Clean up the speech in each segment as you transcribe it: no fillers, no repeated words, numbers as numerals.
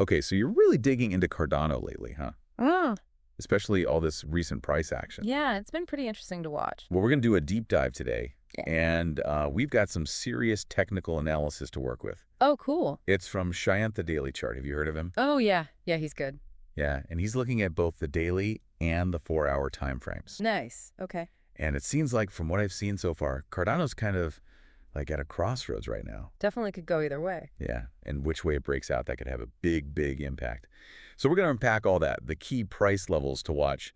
Okay, so you're really digging into Cardano lately, huh? Oh, Especially all this recent price action. yeah, it's been pretty interesting to watch. Well, we're going to do a deep dive today, Yeah. and we've got some serious technical analysis to work with. Oh, cool. It's from Cheyenne the Daily Chart. Have you heard of him? Oh, yeah. Yeah, he's good. Yeah, and he's looking at both the daily and the 4-hour time frames. Nice. Okay. And it seems like, from what I've seen so far, Cardano's kind of like at a crossroads right now. Definitely could go either way. Yeah, and which way it breaks out, that could have a big, big impact. So we're going to unpack all that, the key price levels to watch,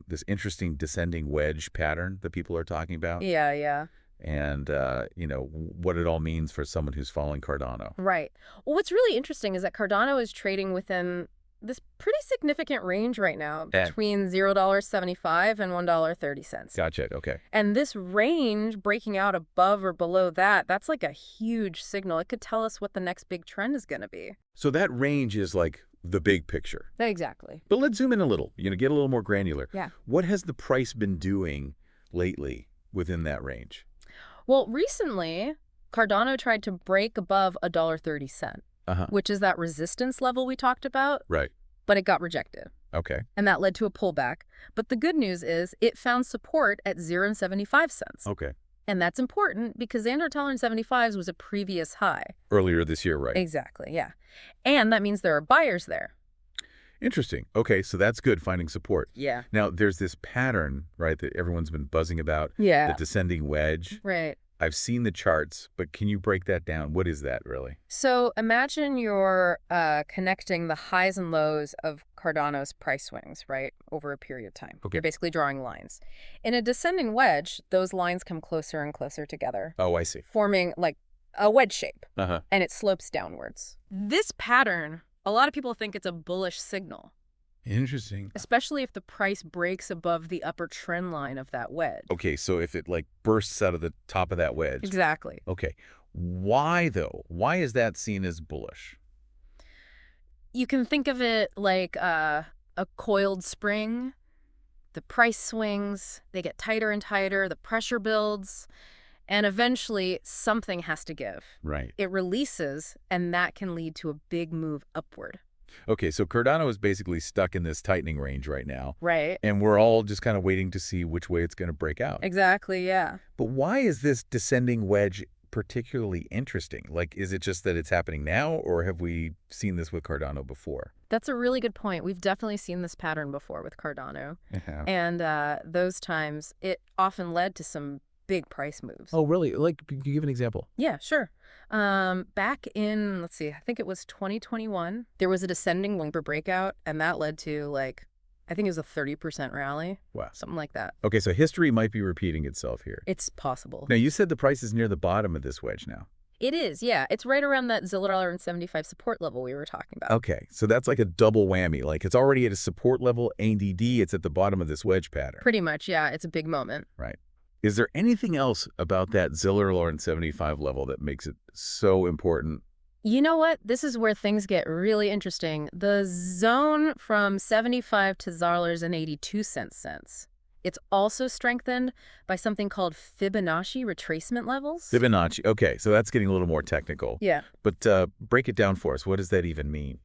this interesting descending wedge pattern that people are talking about, Yeah, yeah. and, what it all means for someone who's following Cardano. Right. Well, what's really interesting is that Cardano is trading within this pretty significant range right now And between $0.75 and $1.30. gotcha, okay. And this range breaking out above or below that, that's like a huge signal. It could tell us what the next big trend is going to be. So that range is like the big picture. Exactly. But let's zoom in a little, get a little more granular. Yeah. What has the price been doing lately within that range? Well, recently, Cardano tried to break above $1.30, Uh-huh. which is that resistance level we talked about, Right. but it got rejected. Okay. And that led to a pullback. But the good news is it found support at $0.75. Okay. And that's important because $0.75 was a previous high. Earlier this year, right? Exactly, yeah. And that means there are buyers there. Interesting. Okay, so that's good, finding support. Yeah. Now, there's this pattern, right, that everyone's been buzzing about, the Yeah. descending wedge. Right. I've seen the charts, but can you break that down? What is that, really? So imagine you're connecting the highs and lows of Cardano's price swings, right, over a period of time. Okay. You're basically drawing lines. In a descending wedge, those lines come closer and closer together, Oh, I see. forming like a wedge shape, Uh-huh. and it slopes downwards. This pattern, a lot of people think it's a bullish signal, Interesting. especially if the price breaks above the upper trend line of that wedge. Okay, so if it, like, bursts out of the top of that wedge. Exactly. Okay. Why, though? Why is that seen as bullish? You can think of it like a coiled spring. The price swings, they get tighter and tighter, the pressure builds, and eventually something has to give. Right. It releases, and that can lead to a big move upward. Okay, so Cardano is basically stuck in this tightening range right now, Right. and we're all just kind of waiting to see which way it's going to break out. Exactly, yeah. But why is this descending wedge particularly interesting? Like, is it just that it's happening now, or have we seen this with Cardano before? That's a really good point. We've definitely seen this pattern before with Cardano. Yeah. And those times, it often led to some big price moves. Oh, really? Like, can you give an example? Yeah, sure. Back in, let's see, I think it was 2021, there was a descending lumber breakout, and that led to, like, I think it was a 30% rally, Wow. something like that. Okay, so history might be repeating itself here. It's possible. Now, you said the price is near the bottom of this wedge now. It is, yeah. It's right around that $0.75 support level we were talking about. Okay, so that's like a double whammy. Like, it's already at a support level, ADD, it's at the bottom of this wedge pattern. Pretty much, yeah. It's a big moment. Right. Is there anything else about that $0.75 level that makes it so important? You know what? This is where things get really interesting. The zone from 75 to $0.82. It's also strengthened by something called Fibonacci retracement levels. Fibonacci. Okay, so that's getting a little more technical. Yeah. But break it down for us. What does that even mean?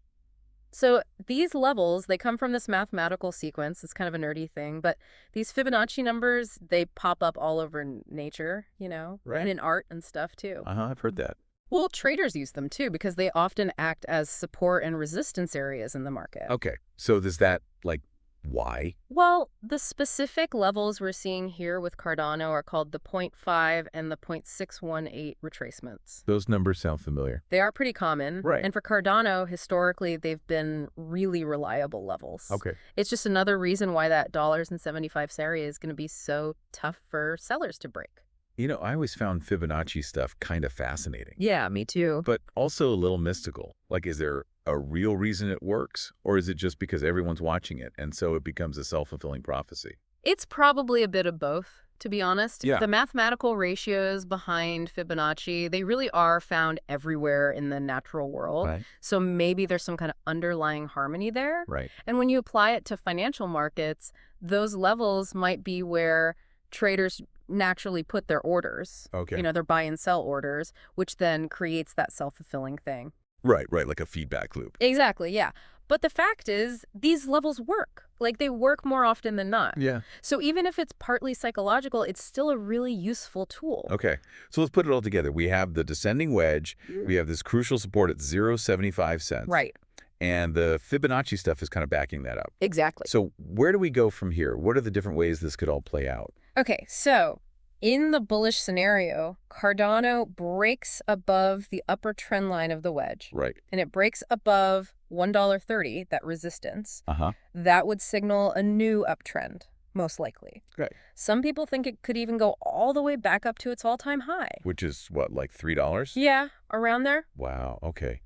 So these levels, they come from this mathematical sequence. It's kind of a nerdy thing, but these Fibonacci numbers, they pop up all over nature, Right. and in art and stuff too. I've heard that. Well, traders use them too because they often act as support and resistance areas in the market. Okay, so does that, like, why? Well, the specific levels we're seeing here with Cardano are called the 0.5 and the 0.618 retracements. Those numbers sound familiar. They are pretty common. Right. And for Cardano, historically, they've been really reliable levels. Okay. It's just another reason why that $0.75 area is going to be so tough for sellers to break. I always found Fibonacci stuff kind of fascinating, Yeah, me too. but also a little mystical. Like, is there a real reason it works, or is it just because everyone's watching it, and so it becomes a self-fulfilling prophecy? It's probably a bit of both, to be honest. Yeah. The mathematical ratios behind Fibonacci, they really are found everywhere in the natural world. Right. So maybe there's some kind of underlying harmony there. Right. And when you apply it to financial markets, those levels might be where traders naturally put their orders. Okay. Their buy and sell orders, which then creates that self-fulfilling thing. Right, like a feedback loop. Exactly, yeah. But the fact is, these levels work. Like, they work more often than not. Yeah. So even if it's partly psychological, it's still a really useful tool. Okay, so let's put it all together. We have the descending wedge. We have this crucial support at 0.75 cents. Right. And the Fibonacci stuff is kind of backing that up. Exactly. So where do we go from here? What are the different ways this could all play out? Okay, so in the bullish scenario, Cardano breaks above the upper trend line of the wedge, Right. and it breaks above $1.30, that resistance. Uh-huh. That would signal a new uptrend, most likely. Great. Some people think it could even go all the way back up to its all-time high. Which is what, like $3? Yeah, around there. Wow, okay.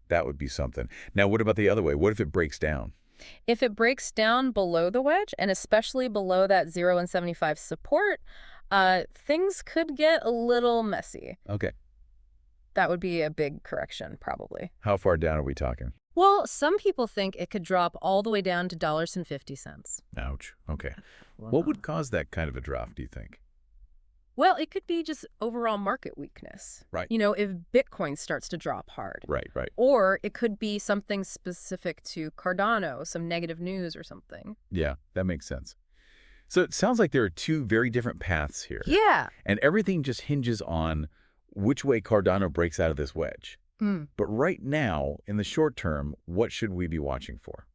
That would be something. Now, what about the other way? What if it breaks down? If it breaks down below the wedge, and especially below that 0.75 support, things could get a little messy. Okay. That would be a big correction, probably. How far down are we talking? Well, some people think it could drop all the way down to $1.50. Ouch. Okay. What would cause that kind of a drop, do you think? Well, it could be just overall market weakness. Right. You know, if Bitcoin starts to drop hard. Right. Or it could be something specific to Cardano, some negative news or something. Yeah, that makes sense. So it sounds like there are two very different paths here. Yeah. And everything just hinges on which way Cardano breaks out of this wedge. But right now, in the short term, what should we be watching for?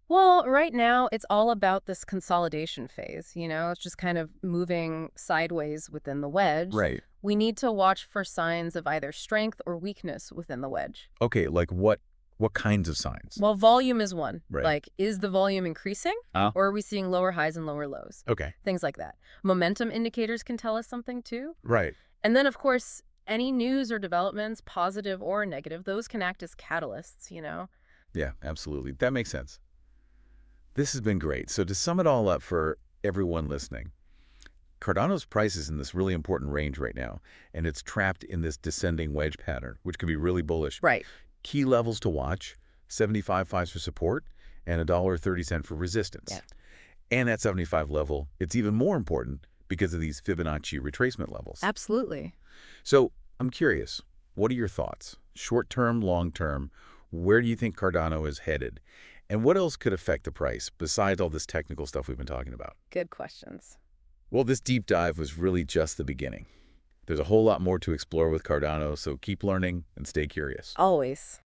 Well, right now, it's all about this consolidation phase, you know? It's just kind of moving sideways within the wedge. Right. We need to watch for signs of either strength or weakness within the wedge. Okay, like what kinds of signs? Well, volume is one. Right. Like, is the volume increasing? Uh. Or are we seeing lower highs and lower lows? Okay. Things like that. Momentum indicators can tell us something, too. Right. And then, of course, any news or developments, positive or negative, those can act as catalysts, you know? Yeah, absolutely. That makes sense. This has been great. So to sum it all up for everyone listening, Cardano's price is in this really important range right now, and it's trapped in this descending wedge pattern, which could be really bullish. Right. Key levels to watch, 75.5 for support and $1.30 for resistance. Yeah. And at 75 level, it's even more important because of these Fibonacci retracement levels. Absolutely. So I'm curious, what are your thoughts? Short-term, long-term, where do you think Cardano is headed? And what else could affect the price besides all this technical stuff we've been talking about? Good questions. Well, this deep dive was really just the beginning. There's a whole lot more to explore with Cardano, so keep learning and stay curious. Always.